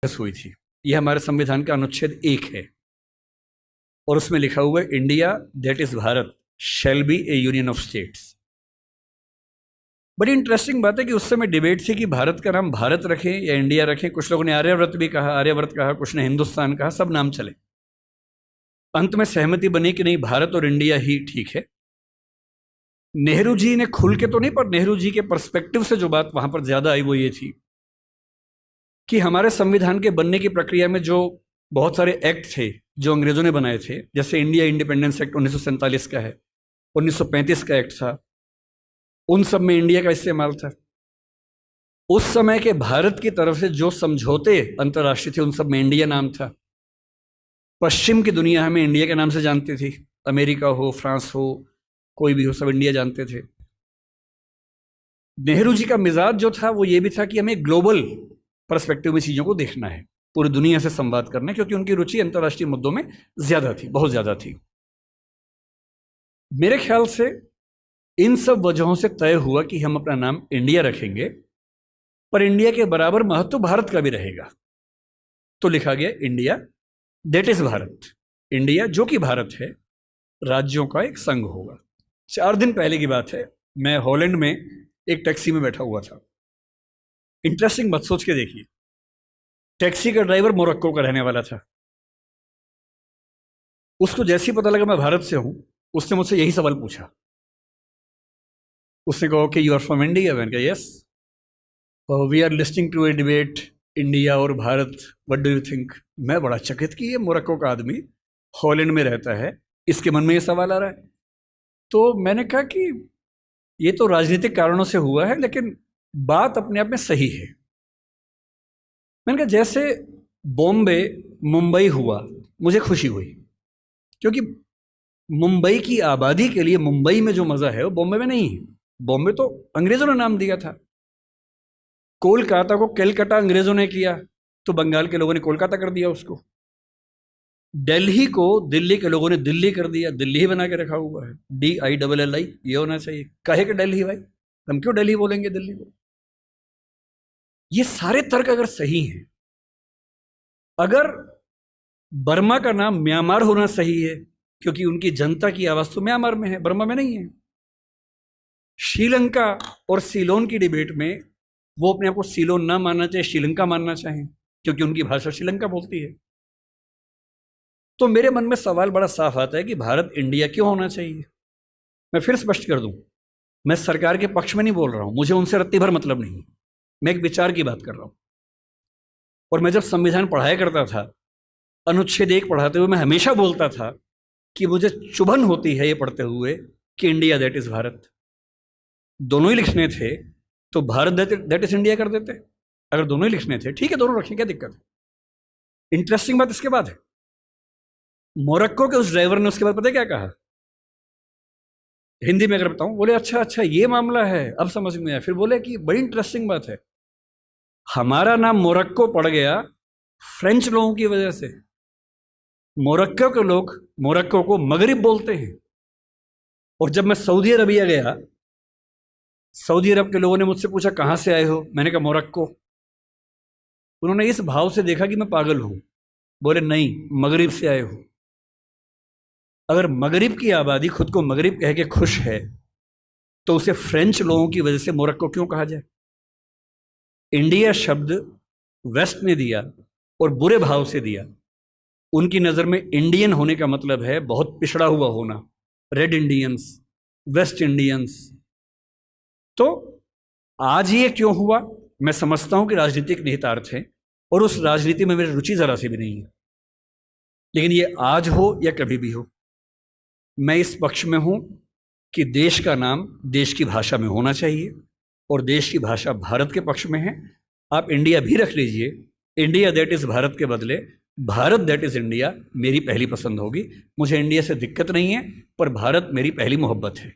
हुई थी। यह हमारे संविधान का अनुच्छेद 1 है और उसमें लिखा हुआ है India that is Bharat shall be A union of states. बड़ी इंटरेस्टिंग बात है कि उस समय डिबेट थी कि भारत का नाम भारत रखें या इंडिया रखें। कुछ लोगों ने आर्यव्रत भी कहा, आर्यव्रत कहा, कुछ ने हिंदुस्तान कहा, सब नाम चले। अंत में सहमति बनी कि नहीं, भारत और इंडिया ही ठीक है। नेहरू जी ने खुल के तो नहीं, पर नेहरू जी के पर्सपेक्टिव से जो बात वहां पर ज्यादा आई वो ये थी कि हमारे संविधान के बनने की प्रक्रिया में जो बहुत सारे एक्ट थे जो अंग्रेजों ने बनाए थे, जैसे इंडिया इंडिपेंडेंस एक्ट 1947 का है, 1935 का एक्ट था, उन सब में इंडिया का इस्तेमाल था। उस समय के भारत की तरफ से जो समझौते अंतर्राष्ट्रीय थे उन सब में इंडिया नाम था। पश्चिम की दुनिया हमें इंडिया के नाम से जानती थी, अमेरिका हो, फ्रांस हो, कोई भी हो, सब इंडिया जानते थे। नेहरू जी का मिजाज जो था वो ये भी था कि हमें ग्लोबल पर्सपेक्टिव में चीज़ों को देखना है, पूरी दुनिया से संवाद करना है, क्योंकि उनकी रुचि अंतर्राष्ट्रीय मुद्दों में ज़्यादा थी, बहुत ज़्यादा थी। मेरे ख्याल से इन सब वजहों से तय हुआ कि हम अपना नाम इंडिया रखेंगे, पर इंडिया के बराबर महत्व भारत का भी रहेगा। तो लिखा गया India that is Bharat, India जो कि भारत है, राज्यों का एक संघ होगा। 4 दिन पहले की बात है, मैं हॉलैंड में एक टैक्सी में बैठा हुआ था। इंटरेस्टिंग बात सोच के देखिए, टैक्सी का ड्राइवर मोरक्को का रहने वाला था। उसको जैसे ही पता लगा मैं भारत से हूं, उसने मुझसे यही सवाल पूछा। उसने कहा कि यू आर फ्रॉम इंडिया? मैंने कहा yes. We are listening to a debate India और Bharat, what do you think? मैं बड़ा चकित कि ये मोरक्को का आदमी हॉलैंड में रहता है, इसके मन में ये सवाल आ रहा है। तो मैंने कहा कि ये तो राजनीतिक कारणों से हुआ है, लेकिन बात अपने आप में सही है। मैंने कहा जैसे बॉम्बे मुंबई हुआ, मुझे खुशी हुई, क्योंकि मुंबई की आबादी के लिए मुंबई में जो मजा है वो बॉम्बे में नहीं है। बॉम्बे तो अंग्रेजों ने नाम दिया था। कोलकाता को कैलकाटा अंग्रेजों ने किया, तो बंगाल के लोगों ने कोलकाता कर दिया उसको। दिल्ली को दिल्ली के लोगों ने दिल्ली कर दिया, दिल्ली ही बना के रखा हुआ है, DILLI, ये होना चाहिए। कहे कि दिल्ली भाई, हम क्यों दिल्ली बोलेंगे दिल्ली को? ये सारे तर्क अगर सही हैं, अगर बर्मा का नाम म्यांमार होना सही है, क्योंकि उनकी जनता की आवाज तो म्यांमार में है, बर्मा में नहीं है। श्रीलंका और सीलोन की डिबेट में वो अपने आप को सीलोन ना मानना चाहे, श्रीलंका मानना चाहें, क्योंकि उनकी भाषा श्रीलंका बोलती है। तो मेरे मन में सवाल बड़ा साफ आता है कि भारत इंडिया क्यों होना चाहिए। मैं फिर स्पष्ट कर दूं, मैं सरकार के पक्ष में नहीं बोल रहा हूं, मुझे उनसे रत्ती भर मतलब नहीं, मैं एक विचार की बात कर रहा हूं। और मैं जब संविधान पढ़ाया करता था, अनुच्छेद 1 पढ़ाते हुए मैं हमेशा बोलता था कि मुझे चुभन होती है ये पढ़ते हुए कि इंडिया दैट इज भारत। दोनों ही लिखने थे तो भारत दैट इज इंडिया कर देते। अगर दोनों ही लिखने थे, ठीक है, दोनों रखें, क्या दिक्कत है। इंटरेस्टिंग बात इसके बाद है, मोरक्को के उस ड्राइवर ने उसके बाद पता है क्या कहा? हिंदी में अगर बताऊं, बोले अच्छा अच्छा ये मामला है, अब समझ में आया। फिर बोले कि बड़ी इंटरेस्टिंग बात है, हमारा नाम मोरक्को पड़ गया फ्रेंच लोगों की वजह से। मोरक्को के लोग मोरक्को को मगरिब बोलते हैं। और जब मैं सऊदी अरबिया गया, सऊदी अरब के लोगों ने मुझसे पूछा कहां से आए हो, मैंने कहा मोरक्को। उन्होंने इस भाव से देखा कि मैं पागल हूं, बोले नहीं, मगरिब से आए हो। अगर मगरिब की आबादी खुद को मगरिब कह के खुश है, तो उसे फ्रेंच लोगों की वजह से मोरक्को क्यों कहा जाए? इंडिया शब्द वेस्ट ने दिया और बुरे भाव से दिया। उनकी नजर में इंडियन होने का मतलब है बहुत पिछड़ा हुआ होना, रेड इंडियंस, वेस्ट इंडियंस। तो आज ये क्यों हुआ? मैं समझता हूं कि राजनीतिक निहितार्थ है, और उस राजनीति में मेरी रुचि जरा सी भी नहीं है। लेकिन ये आज हो या कभी भी हो, मैं इस पक्ष में हूं कि देश का नाम देश की भाषा में होना चाहिए, और देश की भाषा भारत के पक्ष में है। आप इंडिया भी रख लीजिए, इंडिया दैट इज भारत के बदले भारत दैट इज इंडिया मेरी पहली पसंद होगी। मुझे इंडिया से दिक्कत नहीं है, पर भारत मेरी पहली मोहब्बत है।